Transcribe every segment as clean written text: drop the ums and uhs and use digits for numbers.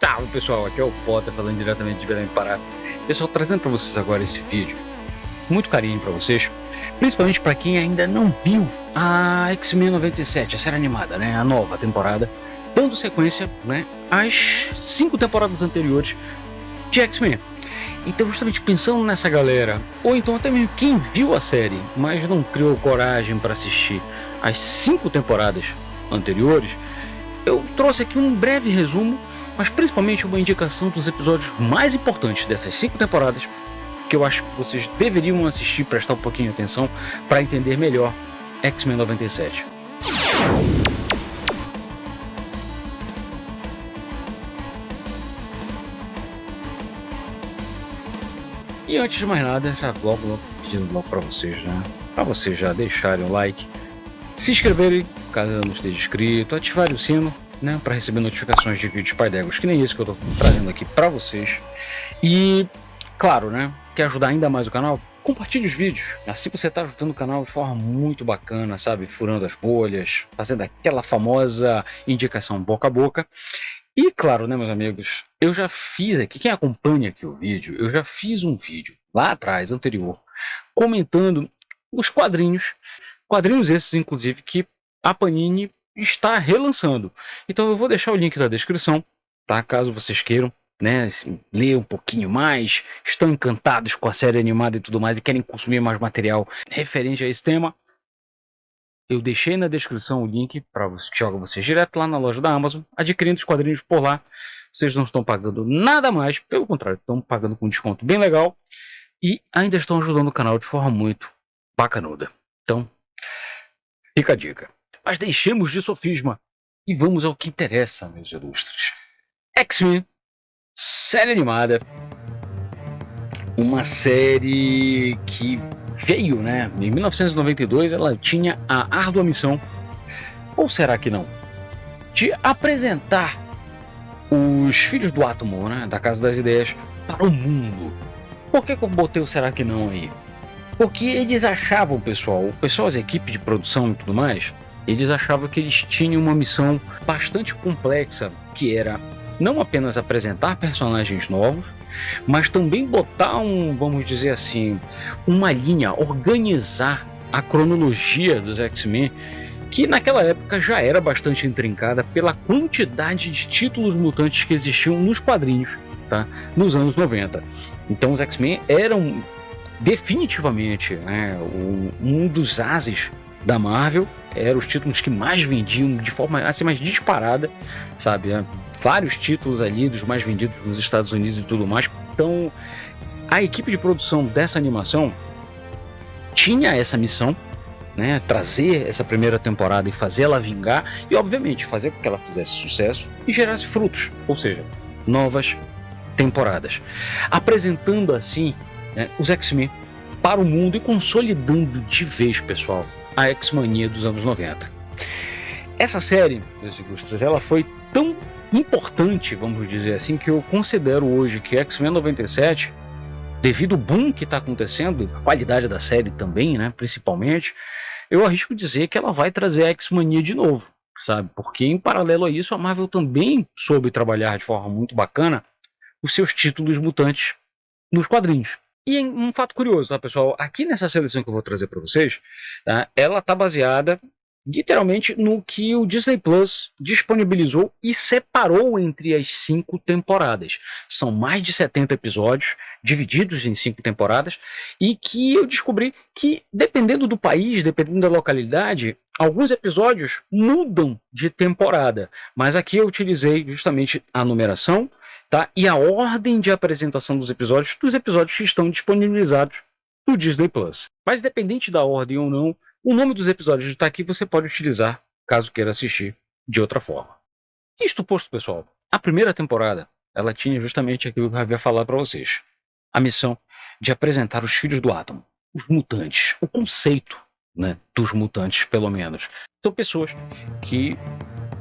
Salve pessoal, aqui é o Potter falando diretamente de Belém do Pará. Pessoal, trazendo para vocês agora esse vídeo, muito carinho para vocês, principalmente para quem ainda não viu a X-Men 97, a série animada, né, a nova temporada, dando sequência, né, às 5 temporadas anteriores de X-Men. Então, justamente pensando nessa galera, ou então até mesmo quem viu a série, mas não criou coragem para assistir as 5 temporadas anteriores, eu trouxe aqui um breve resumo, mas principalmente uma indicação dos episódios mais importantes dessas 5 temporadas, que eu acho que vocês deveriam assistir, prestar um pouquinho de atenção para entender melhor X-Men 97. E antes de mais nada, já logo pedindo logo para vocês, né? Para vocês já deixarem o like, se inscreverem, caso não esteja inscrito, ativarem o sino, né, para receber notificações de vídeos pai d'égua, que nem esse que eu tô trazendo aqui para vocês. E, claro, né, quer ajudar ainda mais o canal? Compartilhe os vídeos, assim você tá ajudando o canal de forma muito bacana, sabe, furando as bolhas, fazendo aquela famosa indicação boca a boca. E claro, né, meus amigos, eu já fiz aqui, quem acompanha aqui o vídeo, eu já fiz um vídeo lá atrás, anterior, comentando os quadrinhos esses, inclusive, que a Panini está relançando. Então eu vou deixar o link da descrição, tá? Caso vocês queiram, né, ler um pouquinho mais, estão encantados com a série animada e tudo mais e querem consumir mais material referente a esse tema, eu deixei na descrição o link para você, que joga vocês direto lá na loja da Amazon, adquirindo os quadrinhos por lá. Vocês não estão pagando nada mais, pelo contrário, estão pagando com um desconto bem legal e ainda estão ajudando o canal de forma muito bacanuda. Então, fica a dica. Mas deixemos de sofisma e vamos ao que interessa, meus ilustres. X-Men, série animada. Uma série que veio, né? Em 1992 ela tinha a árdua missão, ou será que não? De apresentar os filhos do átomo, né? Da Casa das Ideias, para o mundo. Por que eu botei o será que não aí? Porque eles achavam, o pessoal, as equipes de produção e tudo mais, eles achavam que eles tinham uma missão bastante complexa, que era não apenas apresentar personagens novos, mas também botar vamos dizer assim, uma linha, organizar a cronologia dos X-Men, que naquela época já era bastante intrincada pela quantidade de títulos mutantes que existiam nos quadrinhos, tá? Nos anos 90. Então os X-Men eram definitivamente, né, um dos ases da Marvel, eram os títulos que mais vendiam de forma assim mais disparada, sabe? Vários títulos ali dos mais vendidos nos Estados Unidos e tudo mais. Então a equipe de produção dessa animação tinha essa missão, né, trazer essa primeira temporada e fazer ela vingar e obviamente fazer com que ela fizesse sucesso e gerasse frutos, ou seja, novas temporadas, apresentando assim, né, os X-Men para o mundo e consolidando de vez, pessoal, a X-Mania dos anos 90. Essa série, meus ilustres, ela foi tão importante, vamos dizer assim, que eu considero hoje que X-Men 97, devido ao boom que está acontecendo, a qualidade da série também, né, principalmente, eu arrisco dizer que ela vai trazer a X-Mania de novo, sabe? Porque em paralelo a isso, a Marvel também soube trabalhar de forma muito bacana os seus títulos mutantes nos quadrinhos. E um fato curioso, tá, pessoal? Aqui nessa seleção que eu vou trazer para vocês, tá, ela tá baseada literalmente no que o Disney Plus disponibilizou e separou entre as 5 temporadas. São mais de 70 episódios, divididos em 5 temporadas, e que eu descobri que, dependendo do país, dependendo da localidade, alguns episódios mudam de temporada. Mas aqui eu utilizei justamente a numeração, tá, e a ordem de apresentação dos episódios que estão disponibilizados no Disney Plus. Mas independente da ordem ou não, o nome dos episódios está aqui, você pode utilizar caso queira assistir de outra forma. Isto posto, pessoal, a primeira temporada ela tinha justamente aquilo que eu havia falado para vocês. A missão de apresentar os filhos do átomo, os mutantes, o conceito, né, dos mutantes, pelo menos. São pessoas que,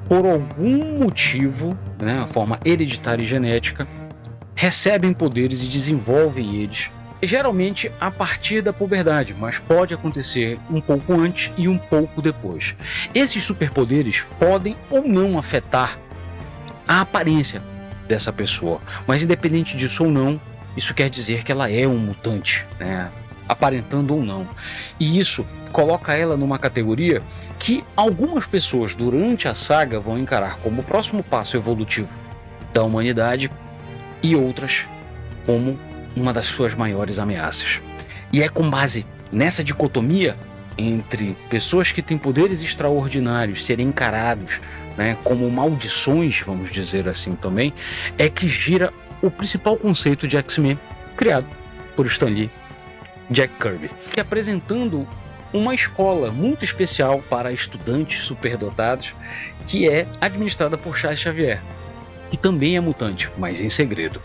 por algum motivo, né, a forma hereditária e genética, recebem poderes e desenvolvem eles, geralmente a partir da puberdade, mas pode acontecer um pouco antes e um pouco depois. Esses superpoderes podem ou não afetar a aparência dessa pessoa. Mas independente disso ou não, isso quer dizer que ela é um mutante, né? Aparentando ou não. E isso coloca ela numa categoria que algumas pessoas durante a saga vão encarar como o próximo passo evolutivo da humanidade e outras como uma das suas maiores ameaças. E é com base nessa dicotomia entre pessoas que têm poderes extraordinários serem encarados, né, como maldições, vamos dizer assim também, é que gira o principal conceito de X-Men criado por Stan Lee, Jack Kirby, que apresentando uma escola muito especial para estudantes superdotados, que é administrada por Charles Xavier, que também é mutante, mas em segredo.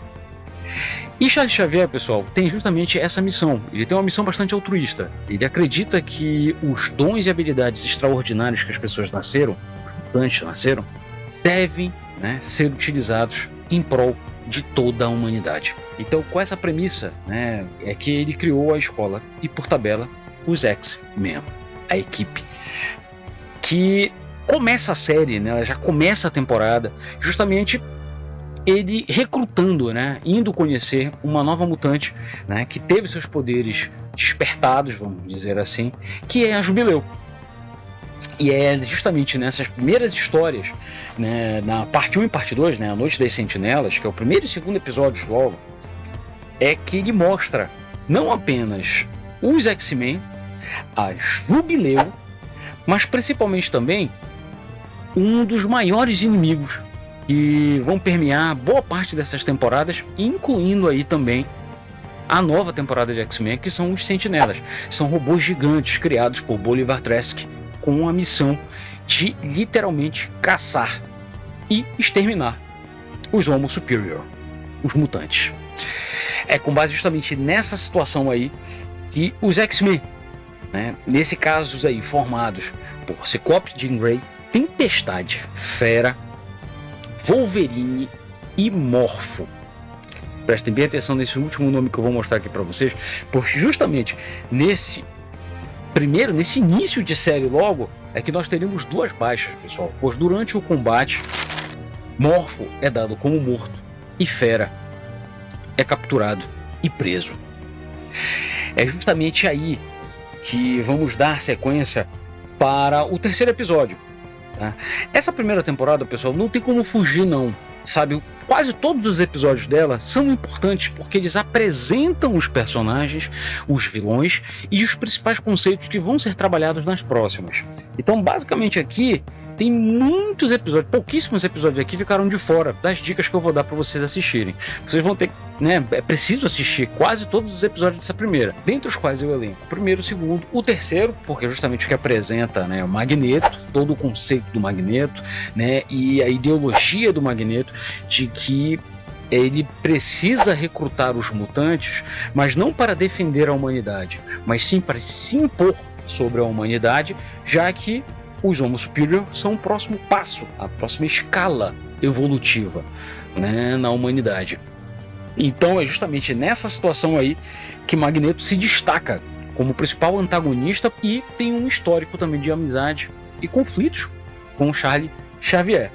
E Charles Xavier, pessoal, tem justamente essa missão. Ele tem uma missão bastante altruísta. Ele acredita que os dons e habilidades extraordinários que as pessoas nasceram, os mutantes nasceram, devem, né, ser utilizados em prol de toda a humanidade. Então, com essa premissa, né, é que ele criou a escola e, por tabela, os X-Men, a equipe que começa a série, né, ela já começa a temporada justamente ele recrutando, né, indo conhecer uma nova mutante, né, que teve seus poderes despertados, vamos dizer assim, que é a Jubileu. E é justamente nessas primeiras histórias, né, na parte 1 e parte 2, né, A Noite das Sentinelas, que é o primeiro e segundo episódios logo, é que ele mostra não apenas os X-Men, a Jubileu, mas principalmente também um dos maiores inimigos que vão permear boa parte dessas temporadas, incluindo aí também a nova temporada de X-Men, que são os Sentinelas. São robôs gigantes criados por Bolivar Trask com a missão de literalmente caçar e exterminar os Homo Superior, os mutantes. É com base justamente nessa situação aí que os X-Men, né, nesse caso aí formados por Ciclope, Jean Grey, Tempestade, Fera, Wolverine e Morfo. Prestem bem atenção nesse último nome que eu vou mostrar aqui para vocês, porque justamente nesse início de série logo, é que nós teríamos duas baixas, pessoal, pois durante o combate, Morfo é dado como morto e Fera é capturado e preso. É justamente aí que vamos dar sequência para o terceiro episódio. Tá? Essa primeira temporada, pessoal, não tem como fugir não, sabe? Quase todos os episódios dela são importantes porque eles apresentam os personagens, os vilões e os principais conceitos que vão ser trabalhados nas próximas. Então, basicamente aqui tem muitos episódios, pouquíssimos episódios aqui ficaram de fora das dicas que eu vou dar para vocês assistirem. Vocês vão ter, né, é preciso assistir quase todos os episódios dessa primeira, dentre os quais eu elenco o primeiro, o segundo, o terceiro, porque é justamente o que apresenta, né, o Magneto, todo o conceito do Magneto, né, e a ideologia do Magneto de que ele precisa recrutar os mutantes, mas não para defender a humanidade, mas sim para se impor sobre a humanidade, já que os Homo Superior são o próximo passo, a próxima escala evolutiva, né, na humanidade. Então é justamente nessa situação aí que Magneto se destaca como principal antagonista e tem um histórico também de amizade e conflitos com Charles Xavier.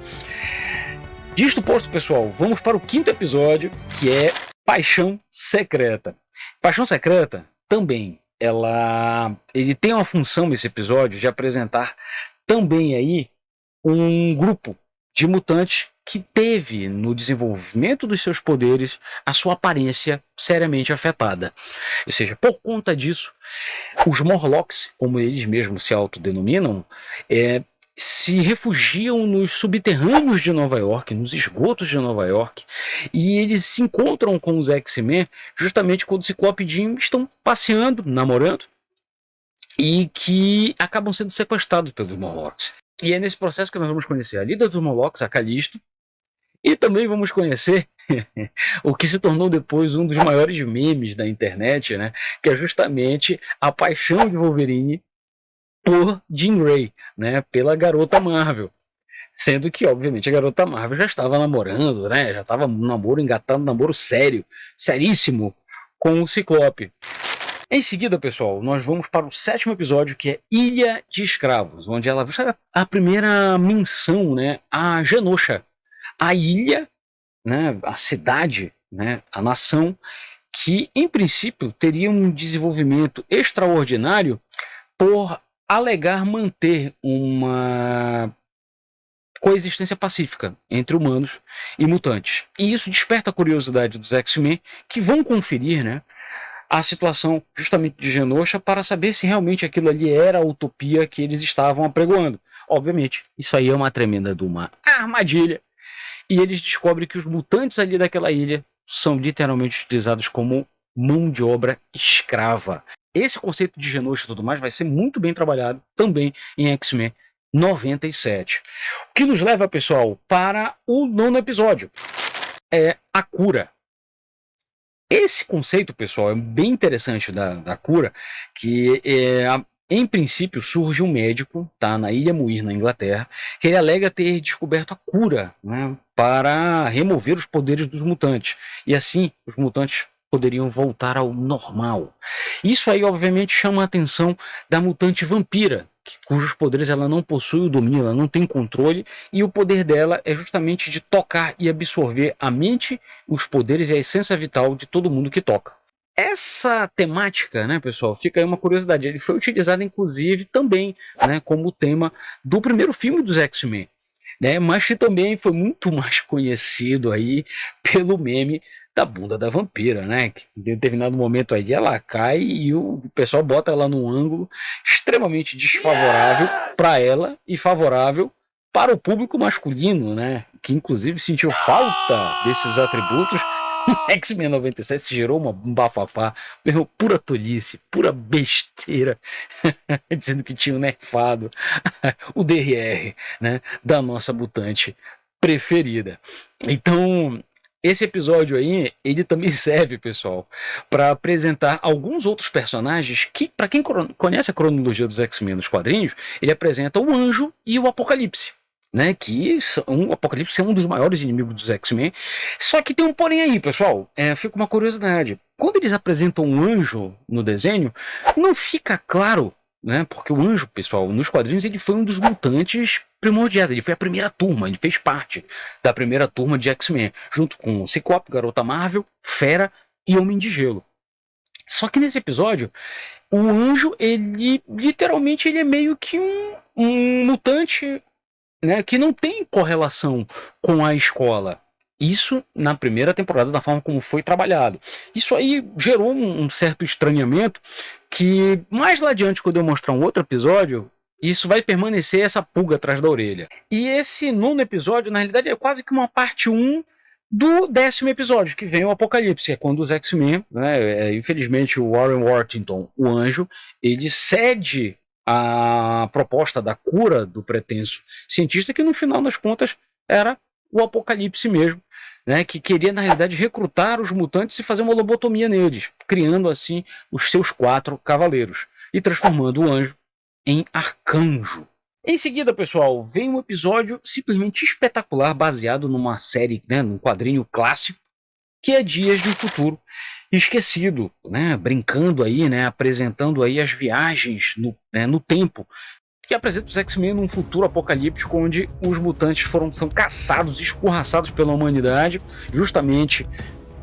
Disto posto, pessoal, vamos para o quinto episódio, que é Paixão Secreta. Paixão Secreta também, ele tem uma função nesse episódio de apresentar também aí um grupo de mutantes que teve no desenvolvimento dos seus poderes a sua aparência seriamente afetada. Ou seja, por conta disso, os Morlocks, como eles mesmos se autodenominam, se refugiam nos subterrâneos de Nova York, nos esgotos de Nova York, e eles se encontram com os X-Men justamente quando Ciclope e Jean estão passeando, namorando, e que acabam sendo sequestrados pelos Morlocks. E é nesse processo que nós vamos conhecer a líder dos Morlocks, a Calisto, e também vamos conhecer o que se tornou depois um dos maiores memes da internet, né? Que é justamente a paixão de Wolverine por Jean Grey, né? Pela garota Marvel. Sendo que, obviamente, a garota Marvel já estava namorando, né? Já estava engatando namoro sério, seríssimo, com o Ciclope. Em seguida, pessoal, nós vamos para o sétimo episódio, que é Ilha de Escravos, onde ela a primeira menção, né, a Genosha, a ilha, né, a cidade, né, a nação, que em princípio teria um desenvolvimento extraordinário por alegar manter uma coexistência pacífica entre humanos e mutantes. E isso desperta a curiosidade dos X-Men, que vão conferir, né, a situação justamente de Genosha para saber se realmente aquilo ali era a utopia que eles estavam apregoando. Obviamente, isso aí é uma tremenda de uma armadilha. E eles descobrem que os mutantes ali daquela ilha são literalmente utilizados como mão de obra escrava. Esse conceito de Genosha e tudo mais vai ser muito bem trabalhado também em X-Men 97. O que nos leva, pessoal, para o 9º episódio. É a cura. Esse conceito, pessoal, é bem interessante da cura, que em princípio surge um médico, tá, na Ilha Muir, na Inglaterra, que ele alega ter descoberto a cura, né, para remover os poderes dos mutantes. E assim, os mutantes poderiam voltar ao normal. Isso aí, obviamente, chama a atenção da mutante vampira, cujos poderes ela não possui o domínio, ela não tem controle, e o poder dela é justamente de tocar e absorver a mente, os poderes e a essência vital de todo mundo que toca. Essa temática, né, pessoal, fica aí uma curiosidade, ele foi utilizado inclusive também, né, como tema do primeiro filme dos X-Men, né, mas que também foi muito mais conhecido aí pelo meme da bunda da vampira, né? Que em determinado momento aí ela cai e o pessoal bota ela num ângulo extremamente desfavorável para ela e favorável para o público masculino, né? Que inclusive sentiu falta desses atributos. X-Men 97 gerou um bafafá, meu, pura tolice, pura besteira, dizendo que tinha nerfado o DRR, né, da nossa mutante preferida. Então, esse episódio aí, ele também serve, pessoal, para apresentar alguns outros personagens que, para quem conhece a cronologia dos X-Men nos quadrinhos, ele apresenta o Anjo e o Apocalipse, né? Que o Apocalipse é um dos maiores inimigos dos X-Men. Só que tem um porém aí, pessoal. Fica uma curiosidade. Quando eles apresentam o Anjo no desenho, não fica claro, né? Porque o Anjo, pessoal, nos quadrinhos ele foi um dos mutantes primordiais. Ele foi a primeira turma, ele fez parte da primeira turma de X-Men, junto com Ciclope, Garota Marvel, Fera e Homem de Gelo. Só que nesse episódio, o Anjo, ele literalmente ele é meio que um mutante, né, que não tem correlação com a escola. Isso na primeira temporada, da forma como foi trabalhado. Isso aí gerou um certo estranhamento que mais lá adiante, quando eu mostrar um outro episódio, isso vai permanecer essa pulga atrás da orelha. E esse 9º episódio, na realidade, é quase que uma parte 1 do 10º episódio, que vem o Apocalipse, que é quando os X-Men, né, infelizmente o Warren Worthington, o Anjo, ele cede a proposta da cura do pretenso cientista, que no final das contas era o Apocalipse mesmo, né, que queria na realidade recrutar os mutantes e fazer uma lobotomia neles, criando assim os seus 4 cavaleiros e transformando o Anjo em arcanjo. Em seguida, pessoal, vem um episódio simplesmente espetacular, baseado numa série, né, num quadrinho clássico, que é Dias de um Futuro Esquecido, né, brincando aí, né, apresentando aí as viagens no tempo, que apresenta os X-Men num futuro apocalíptico onde os mutantes são caçados, escorraçados pela humanidade, justamente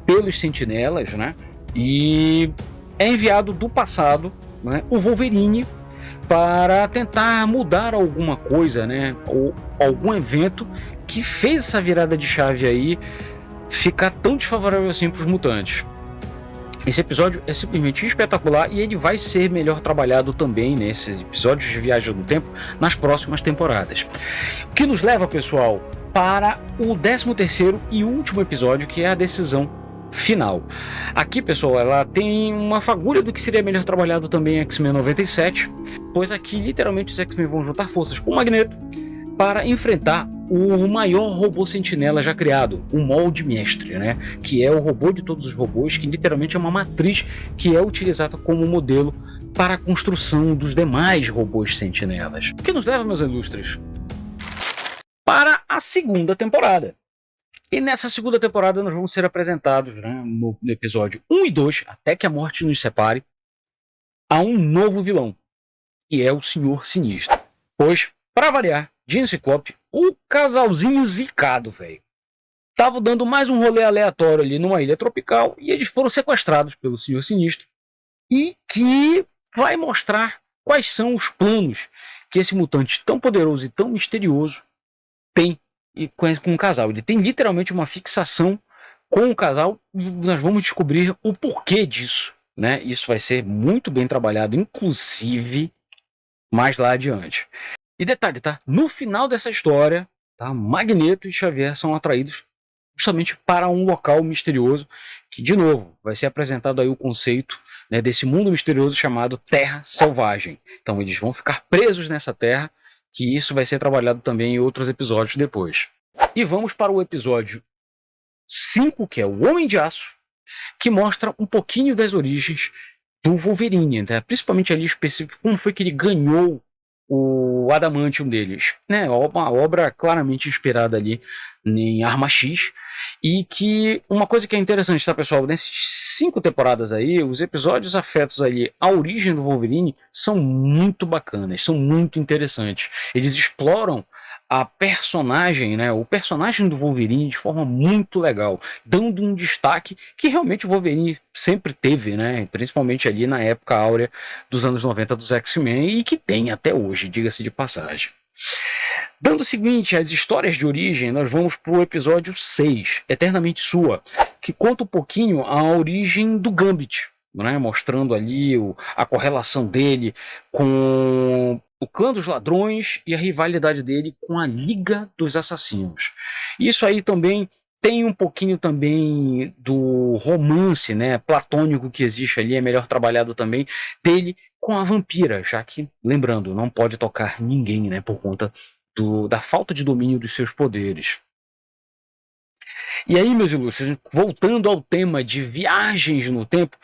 pelos sentinelas, né, e é enviado do passado, né, o Wolverine para tentar mudar alguma coisa, né, ou algum evento que fez essa virada de chave aí ficar tão desfavorável assim para os mutantes. Esse episódio é simplesmente espetacular e ele vai ser melhor trabalhado também nesses episódios de Viagem no Tempo nas próximas temporadas. O que nos leva, pessoal, para o 13º e último episódio, que é a decisão final. Aqui, pessoal, ela tem uma fagulha do que seria melhor trabalhado também em X-Men 97, pois aqui literalmente os X-Men vão juntar forças com o Magneto para enfrentar o maior robô sentinela já criado, o Molde Mestre, né? Que é o robô de todos os robôs, que literalmente é uma matriz que é utilizada como modelo para a construção dos demais robôs sentinelas. O que nos leva, meus ilustres, para a segunda temporada. E nessa segunda temporada nós vamos ser apresentados, né, no episódio 1 e 2, Até que a Morte nos Separe, a um novo vilão, que é o Senhor Sinistro. Pois, para variar, Jean e Ciclope, o casalzinho zicado, velho. estavam dando mais um rolê aleatório ali numa ilha tropical e eles foram sequestrados pelo Senhor Sinistro e que vai mostrar quais são os planos que esse mutante tão poderoso e tão misterioso tem com o casal. Ele tem literalmente uma fixação com o casal e nós vamos descobrir o porquê disso, né? Isso vai ser muito bem trabalhado, inclusive mais lá adiante. E detalhe, tá? No final dessa história, tá? Magneto e Xavier são atraídos justamente para um local misterioso que, de novo, vai ser apresentado aí o conceito, né, desse mundo misterioso chamado Terra Selvagem. Então eles vão ficar presos nessa terra, que isso vai ser trabalhado também em outros episódios depois. E vamos para o episódio 5, que é o Homem de Aço, que mostra um pouquinho das origens do Wolverine, né? Principalmente ali específico, como foi que ele ganhou o adamantium deles, né? Uma obra claramente inspirada ali em Arma X, e que uma coisa que é interessante, tá, pessoal? Nessas 5 temporadas aí, os episódios afetos ali à origem do Wolverine são muito bacanas, são muito interessantes. Eles exploram a personagem, né, o personagem do Wolverine de forma muito legal, dando um destaque que realmente o Wolverine sempre teve, né, principalmente ali na época áurea dos anos 90 dos X-Men e que tem até hoje, diga-se de passagem. Dando o seguinte, as histórias de origem, nós vamos para o episódio 6, Eternamente Sua, que conta um pouquinho a origem do Gambit, né, mostrando ali a correlação dele com o clã dos ladrões e a rivalidade dele com a Liga dos Assassinos. Isso aí também tem um pouquinho também do romance, né, platônico que existe ali, é melhor trabalhado também, dele com a vampira, já que, lembrando, não pode tocar ninguém, né, por conta da falta de domínio dos seus poderes. E aí, meus ilustres, voltando ao tema de viagens no tempo,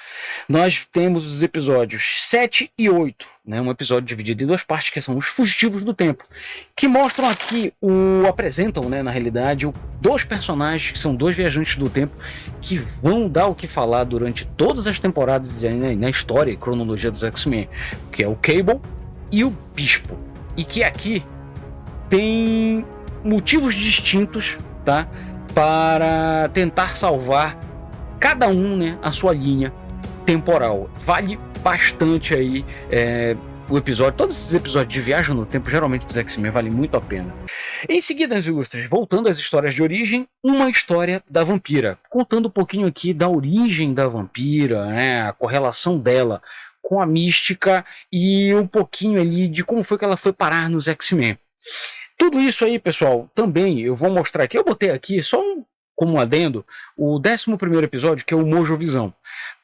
nós temos os episódios 7 e 8, né? Um episódio dividido em 2 partes, que são os fugitivos do tempo, que mostram aqui, apresentam, né, na realidade, 2 personagens que são 2 viajantes do tempo que vão dar o que falar durante todas as temporadas, né, na história e cronologia dos X-Men, que é o Cable e o Bispo, e que aqui tem motivos distintos, tá, para tentar salvar cada um, né, a sua linha temporal. Vale bastante aí o episódio. Todos esses episódios de viagem no tempo, geralmente dos X-Men, valem muito a pena. Em seguida, as ilustres, voltando às histórias de origem, uma história da vampira, contando um pouquinho aqui da origem da vampira, né, a correlação dela com a mística e um pouquinho ali de como foi que ela foi parar nos X-Men. Tudo isso aí, pessoal, também eu vou mostrar aqui. Eu botei aqui, só como um adendo, o 11º episódio, que é o Mojo Visão.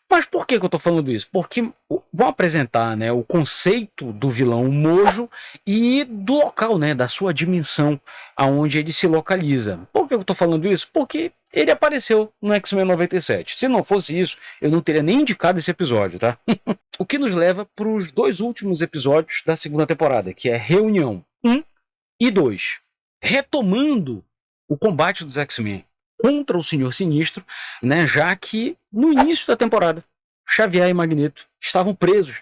Mas por que eu estou falando isso? Porque vão apresentar, né, o conceito do vilão Mojo e do local, né, da sua dimensão, aonde ele se localiza. Por que eu estou falando isso? Porque ele apareceu no X-Men 97. Se não fosse isso, eu não teria nem indicado esse episódio, tá? O que nos leva para os 2 últimos episódios da 2ª temporada, que é Reunião 1 e 2, retomando o combate dos X-Men contra o Senhor Sinistro, né, já que no início da temporada Xavier e Magneto estavam presos,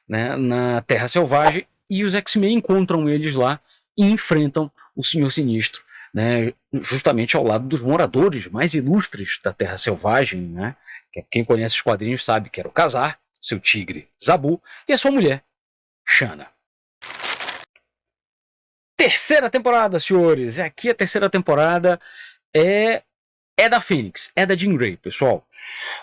né, na Terra Selvagem e os X-Men encontram eles lá e enfrentam o Senhor Sinistro, né, justamente ao lado dos moradores mais ilustres da Terra Selvagem, né, quem conhece os quadrinhos sabe que era o Kazar, seu tigre Zabu e a sua mulher, Shanna. 3ª temporada, senhores. Aqui a 3ª temporada é da Fênix, é da Jean Grey, pessoal.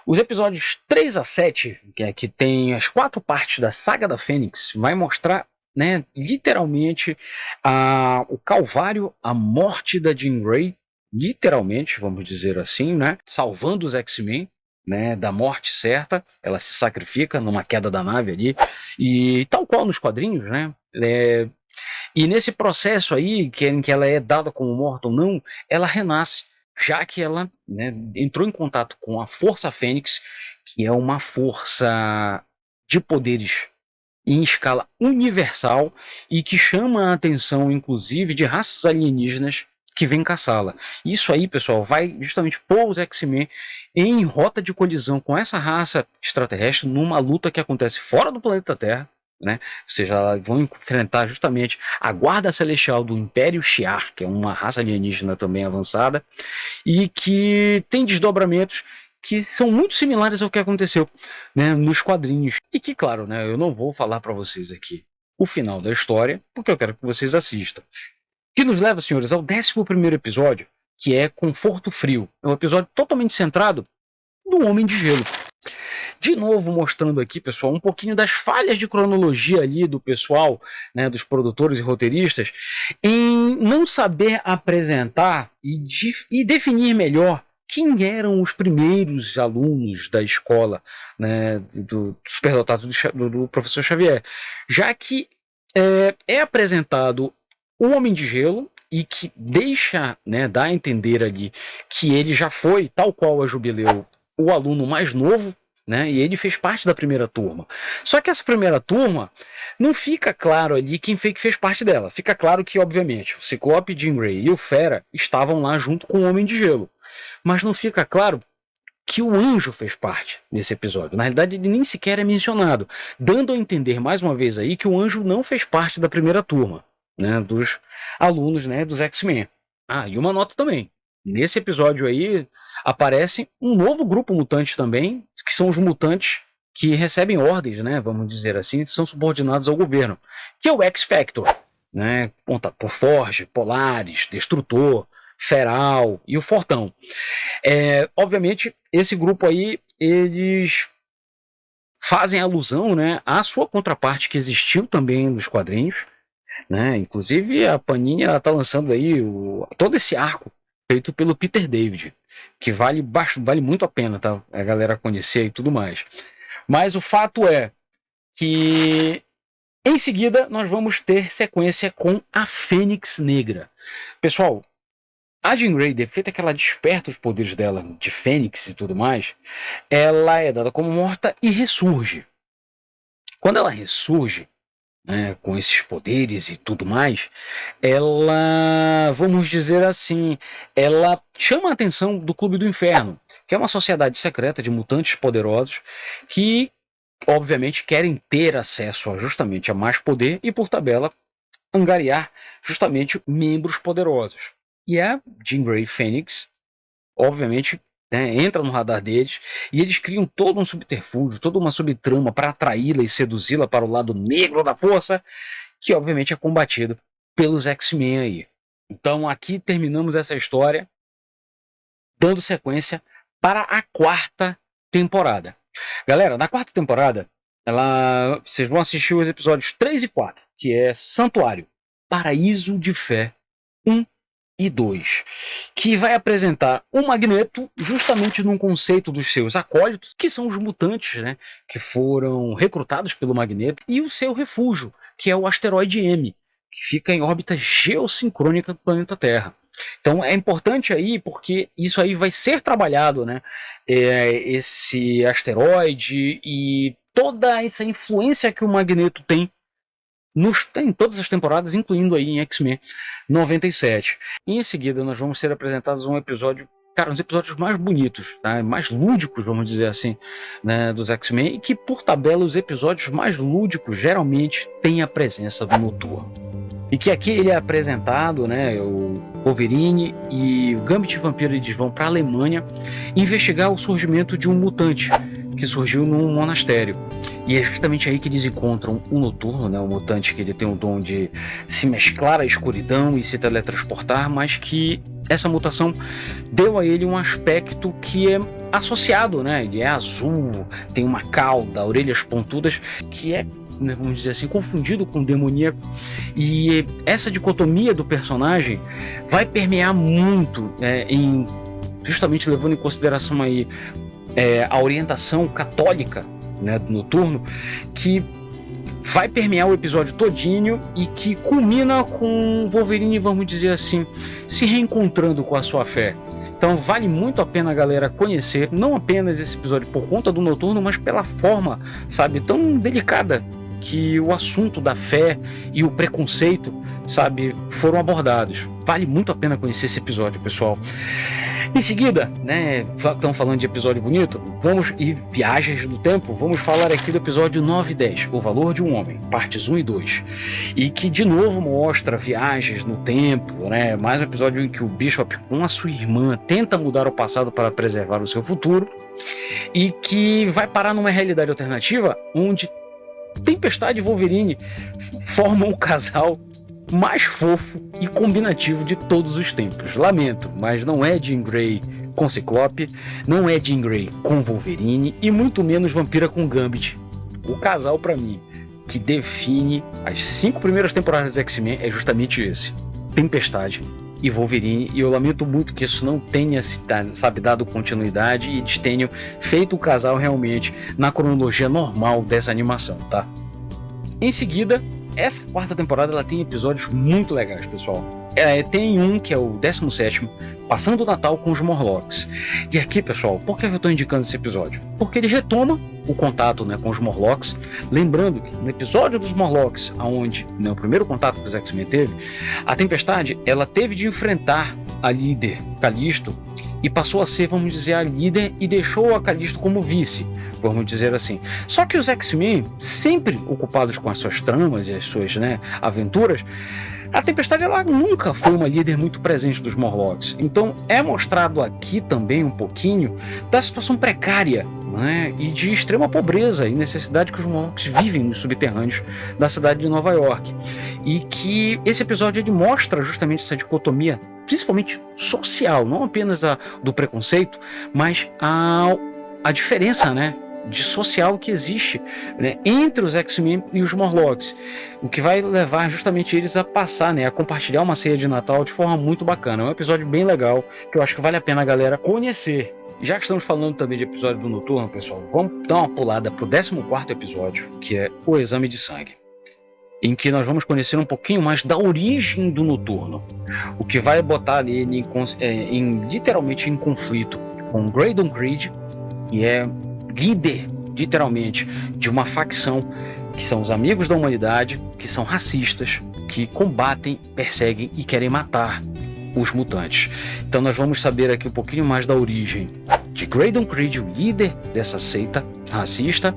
Os episódios 3 a 7, que tem as 4 partes da saga da Fênix, vai mostrar, né, literalmente o calvário, a morte da Jean Grey, literalmente, vamos dizer assim, né, salvando os X-Men, né, da morte certa. Ela se sacrifica numa queda da nave ali, e tal qual nos quadrinhos, né, e nesse processo aí, em que ela é dada como morta ou não, ela renasce, já que ela, né, entrou em contato com a Força Fênix, que é uma força de poderes em escala universal e que chama a atenção, inclusive, de raças alienígenas que vêm caçá-la. Isso aí, pessoal, vai justamente pôr os X-Men em rota de colisão com essa raça extraterrestre numa luta que acontece fora do planeta Terra, né? Ou seja, elas vão enfrentar justamente a Guarda Celestial do Império Shi'ar, que é uma raça alienígena também avançada, e que tem desdobramentos que são muito similares ao que aconteceu, né, nos quadrinhos. E que, claro, né, eu não vou falar para vocês aqui o final da história, porque eu quero que vocês assistam. Que nos leva, senhores, ao 11º episódio, que é Conforto Frio. É um episódio totalmente centrado no Homem de Gelo. De novo mostrando aqui, pessoal, um pouquinho das falhas de cronologia ali do pessoal, né, dos produtores e roteiristas, em não saber apresentar e definir melhor quem eram os primeiros alunos da escola, né, do superdotado do professor Xavier. Já que é apresentado o Homem de Gelo, e que deixa, né, dá a entender ali que ele já foi, tal qual a Jubileu, o aluno mais novo, né, e ele fez parte da primeira turma. Só que essa primeira turma não fica claro ali quem foi que fez parte dela. Fica claro que, obviamente, o Ciclope, Jean Grey e o Fera estavam lá junto com o Homem de Gelo. Mas não fica claro que o Anjo fez parte desse episódio. Na realidade, ele nem sequer é mencionado, dando a entender mais uma vez aí que o Anjo não fez parte da primeira turma, né, dos alunos, né, dos X-Men. Ah, e uma nota também. Nesse episódio aí aparece um novo grupo mutante também, que são os mutantes que recebem ordens, né, vamos dizer assim, são subordinados ao governo, que é o X-Factor, né, por Forge, Polaris, Destrutor, Feral e o Fortão. Obviamente, esse grupo aí, eles fazem alusão, né, à sua contraparte que existiu também nos quadrinhos, né? Inclusive a Panini está lançando aí todo esse arco feito pelo Peter David, que vale muito a pena, tá? A galera conhecer e tudo mais. Mas o fato é que em seguida nós vamos ter sequência com a Fênix Negra. Pessoal, a Jean Grey, feita que ela desperta os poderes dela de Fênix e tudo mais, ela é dada como morta e ressurge. Quando ela ressurge, né, com esses poderes e tudo mais, ela, vamos dizer assim, ela chama a atenção do Clube do Inferno, que é uma sociedade secreta de mutantes poderosos que, obviamente, querem ter acesso justamente a mais poder e, por tabela, angariar justamente membros poderosos. E a Jean Grey Fênix, obviamente, né, entra no radar deles e eles criam todo um subterfúgio, toda uma subtrama para atraí-la e seduzi-la para o lado negro da força, que obviamente é combatido pelos X-Men aí. Então aqui terminamos essa história, dando sequência para a 4ª temporada. Galera, na 4ª temporada, vocês vão assistir os episódios 3 e 4, que é Santuário, Paraíso de Fé 1 e 2, que vai apresentar o Magneto justamente num conceito dos seus acólitos, que são os mutantes, né, que foram recrutados pelo Magneto, e o seu refúgio, que é o asteroide M, que fica em órbita geossincrônica do planeta Terra. Então é importante aí, porque isso aí vai ser trabalhado, né, esse asteroide e toda essa influência que o Magneto tem em todas as temporadas, incluindo aí em X-Men 97. E em seguida nós vamos ser apresentados um episódio, cara, um dos episódios mais bonitos, tá? Mais lúdicos, vamos dizer assim, né, dos X-Men, e que por tabela os episódios mais lúdicos geralmente têm a presença do Noturno. E que aqui ele é apresentado, né, o Wolverine e o Gambit e Vampiro, eles vão para a Alemanha investigar o surgimento de um mutante que surgiu num monastério. E é justamente aí que eles encontram o Noturno, né, o mutante que ele tem o dom de se mesclar à escuridão e se teletransportar, mas que essa mutação deu a ele um aspecto que é associado, né? Ele é azul, tem uma cauda, orelhas pontudas, que é, vamos dizer assim, confundido com o demoníaco. E essa dicotomia do personagem vai permear muito, justamente levando em consideração aí a orientação católica, né, do Noturno, que vai permear o episódio todinho e que culmina com Wolverine, vamos dizer assim, se reencontrando com a sua fé. Então vale muito a pena a galera conhecer, não apenas esse episódio por conta do Noturno, mas pela forma, sabe, tão delicada que o assunto da fé e o preconceito, sabe, foram abordados. Vale muito a pena conhecer esse episódio, pessoal. Em seguida, né, estamos falando de episódio bonito, e viagens no tempo, vamos falar aqui do episódio 9 e 10, O Valor de um Homem, partes 1 e 2. E que de novo mostra viagens no tempo, né, mais um episódio em que o Bishop com a sua irmã tenta mudar o passado para preservar o seu futuro, e que vai parar numa realidade alternativa onde Tempestade e Wolverine formam o casal mais fofo e combinativo de todos os tempos. Lamento, mas não é Jean Grey com Ciclope, não é Jean Grey com Wolverine e muito menos Vampira com Gambit. O casal, pra mim, que define as 5 primeiras temporadas do X-Men é justamente esse: Tempestade e Wolverine, e eu lamento muito que isso não tenha, sabe, dado continuidade e eles tenham feito o casal realmente na cronologia normal dessa animação, tá? Em seguida, essa quarta temporada ela tem episódios muito legais, pessoal. Tem um que é o 17º, Passando o Natal com os Morlocks. E aqui, pessoal, por que eu estou indicando esse episódio? Porque ele retoma o contato, né, com os Morlocks. Lembrando que no episódio dos Morlocks, onde, né, o primeiro contato que os X-Men teve, a Tempestade ela teve de enfrentar a líder Calisto e passou a ser, vamos dizer, a líder e deixou a Calisto como vice, vamos dizer assim. Só que os X-Men, sempre ocupados com as suas tramas e as suas, né, aventuras, a Tempestade ela nunca foi uma líder muito presente dos Morlocks. Então é mostrado aqui também um pouquinho da situação precária, né, e de extrema pobreza e necessidade que os Morlocks vivem nos subterrâneos da cidade de Nova York. E que esse episódio ele mostra justamente essa dicotomia, principalmente social, não apenas a do preconceito, mas a diferença, né, de social que existe, né, entre os X-Men e os Morlocks, o que vai levar justamente eles a passar, né, a compartilhar uma ceia de Natal de forma muito bacana. É um episódio bem legal que eu acho que vale a pena a galera conhecer. Já que estamos falando também de episódio do Noturno, pessoal, vamos dar uma pulada pro 14º episódio, que é O Exame de Sangue, em que nós vamos conhecer um pouquinho mais da origem do Noturno, o que vai botar ele literalmente em conflito com Graydon Creed, que é líder, literalmente, de uma facção que são os Amigos da Humanidade, que são racistas, que combatem, perseguem e querem matar os mutantes. Então nós vamos saber aqui um pouquinho mais da origem de Graydon Creed, o líder dessa seita racista,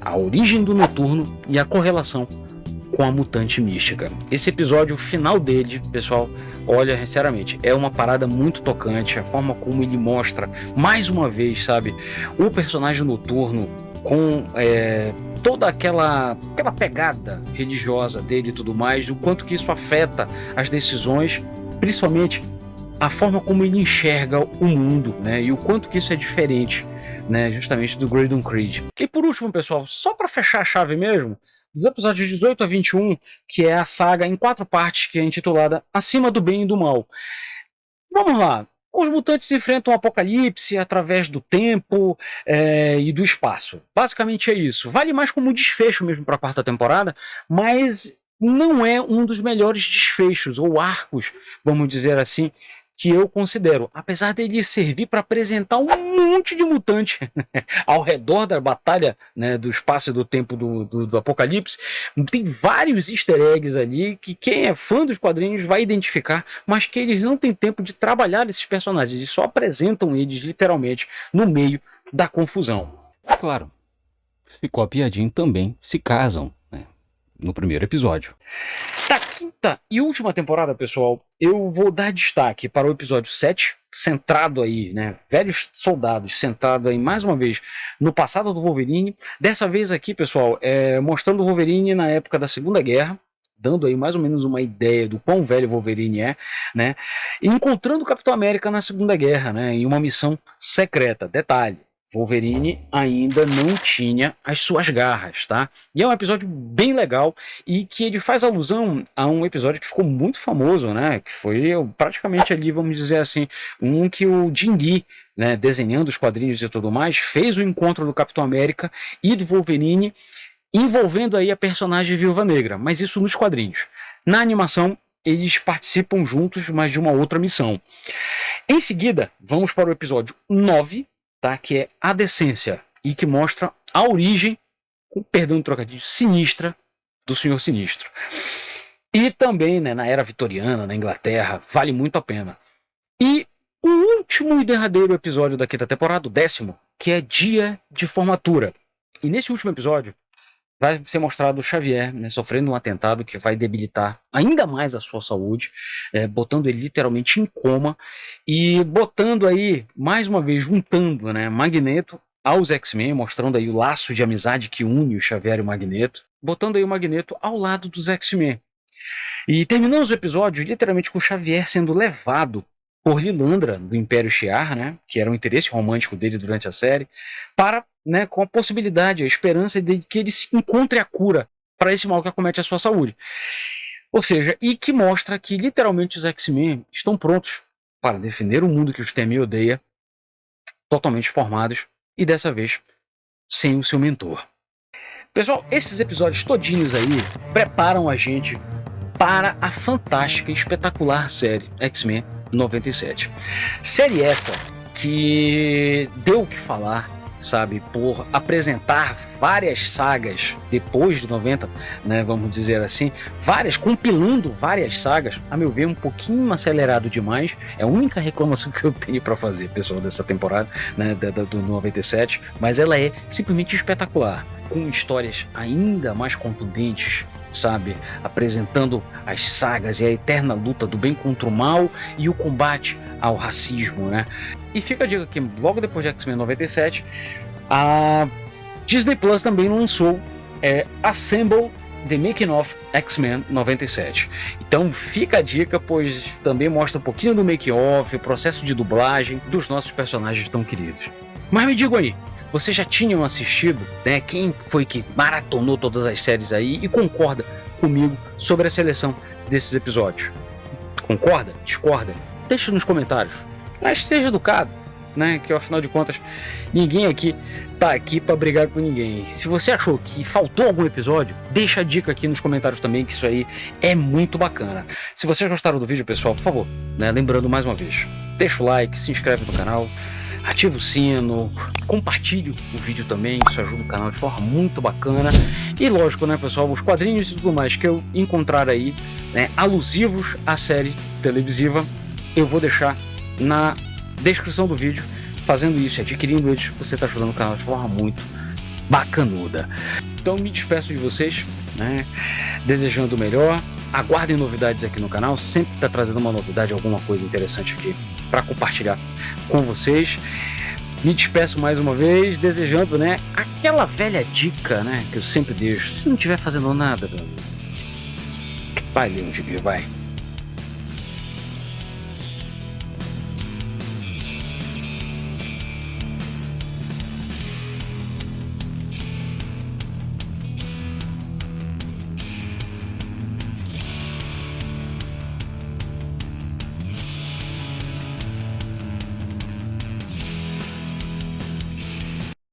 a origem do Noturno e a correlação com a mutante mística. Esse episódio, o final dele, pessoal, olha, sinceramente, é uma parada muito tocante, a forma como ele mostra, mais uma vez, sabe, o personagem Noturno com toda aquela pegada religiosa dele e tudo mais, o quanto que isso afeta as decisões, principalmente a forma como ele enxerga o mundo, né, e o quanto que isso é diferente, né, justamente do Graydon Creed. E por último, pessoal, só para fechar a chave mesmo, dos episódios 18 a 21, que é a saga em 4 partes, que é intitulada Acima do Bem e do Mal. Vamos lá. Os mutantes enfrentam o apocalipse através do tempo e do espaço. Basicamente é isso. Vale mais como desfecho mesmo para a quarta temporada, mas não é um dos melhores desfechos ou arcos, vamos dizer assim, que eu considero, apesar dele servir para apresentar um monte de mutante ao redor da batalha, né, do espaço e do tempo do Apocalipse. Tem vários easter eggs ali que quem é fã dos quadrinhos vai identificar, mas que eles não têm tempo de trabalhar esses personagens, eles só apresentam eles literalmente no meio da confusão. Claro, Ciclope e a Jean também se casam, né, no primeiro episódio. Da quinta e última temporada, pessoal, eu vou dar destaque para o episódio 7, centrado aí, né, Velhos Soldados, centrado aí mais uma vez no passado do Wolverine. Dessa vez aqui, pessoal, mostrando o Wolverine na época da Segunda Guerra, dando aí mais ou menos uma ideia do quão velho o Wolverine é, né, e encontrando o Capitão América na Segunda Guerra, né, em uma missão secreta. Detalhe: Wolverine ainda não tinha as suas garras, tá? E é um episódio bem legal e que ele faz alusão a um episódio que ficou muito famoso, né? Que foi praticamente ali, vamos dizer assim, um que o Jim Lee, né, desenhando os quadrinhos e tudo mais, fez o encontro do Capitão América e do Wolverine, envolvendo aí a personagem Viúva Negra, mas isso nos quadrinhos. Na animação, eles participam juntos, mas de uma outra missão. Em seguida, vamos para o episódio 9, tá? Que é A Decência, e que mostra a origem com perdão do trocadilho, sinistra do Senhor Sinistro. E também, né, na era vitoriana, na Inglaterra, vale muito a pena. E o último e derradeiro episódio da quinta temporada, o 10º, que é Dia de Formatura. E nesse último episódio vai ser mostrado o Xavier, né, sofrendo um atentado que vai debilitar ainda mais a sua saúde, botando ele literalmente em coma e botando aí, mais uma vez, juntando, né, Magneto aos X-Men, mostrando aí o laço de amizade que une o Xavier e o Magneto, botando aí o Magneto ao lado dos X-Men. E terminamos o episódio literalmente com o Xavier sendo levado por Lilandra, do Império Shi'ar, né, que era um interesse romântico dele durante a série, para, né, com a possibilidade, a esperança de que ele se encontre a cura para esse mal que acomete a sua saúde. Ou seja, e que mostra que literalmente os X-Men estão prontos para defender o mundo que os teme e odeia, totalmente formados, e dessa vez sem o seu mentor. Pessoal, esses episódios todinhos aí preparam a gente para a fantástica e espetacular série X-Men 97. Série essa que deu o que falar, sabe, por apresentar várias sagas depois de 90, né, vamos dizer assim, compilando várias sagas, a meu ver um pouquinho acelerado demais. É a única reclamação que eu tenho para fazer, pessoal, dessa temporada, né, do 97, mas ela é simplesmente espetacular, com histórias ainda mais contundentes, sabe, apresentando as sagas e a eterna luta do bem contra o mal e o combate ao racismo, né? E fica a dica que logo depois de X-Men 97, a Disney Plus também lançou Assemble The Making of X-Men 97. Então fica a dica, pois também mostra um pouquinho do making of, o processo de dublagem dos nossos personagens tão queridos. Mas me digam aí, vocês já tinham assistido, né? Quem foi que maratonou todas as séries aí e concorda comigo sobre a seleção desses episódios? Concorda? Discorda? Deixa nos comentários. Mas seja educado, né? Que afinal de contas, ninguém aqui tá aqui para brigar com ninguém. Se você achou que faltou algum episódio, deixa a dica aqui nos comentários também, que isso aí é muito bacana. Se vocês gostaram do vídeo, pessoal, por favor, né? Lembrando mais uma vez, deixa o like, se inscreve no canal, ativa o sino, compartilhe o vídeo também, isso ajuda o canal de forma muito bacana. E lógico, né, pessoal, os quadrinhos e tudo mais que eu encontrar aí, né, alusivos à série televisiva, eu vou deixar na descrição do vídeo. Fazendo isso, adquirindo eles, você está ajudando o canal de forma muito bacanuda. Então me despeço de vocês, né, desejando o melhor. Aguardem novidades aqui no canal, sempre está trazendo uma novidade, alguma coisa interessante aqui para compartilhar com vocês. Me despeço mais uma vez, desejando, né, aquela velha dica, né, que eu sempre deixo: se não estiver fazendo nada, vai ler um gibi, vai.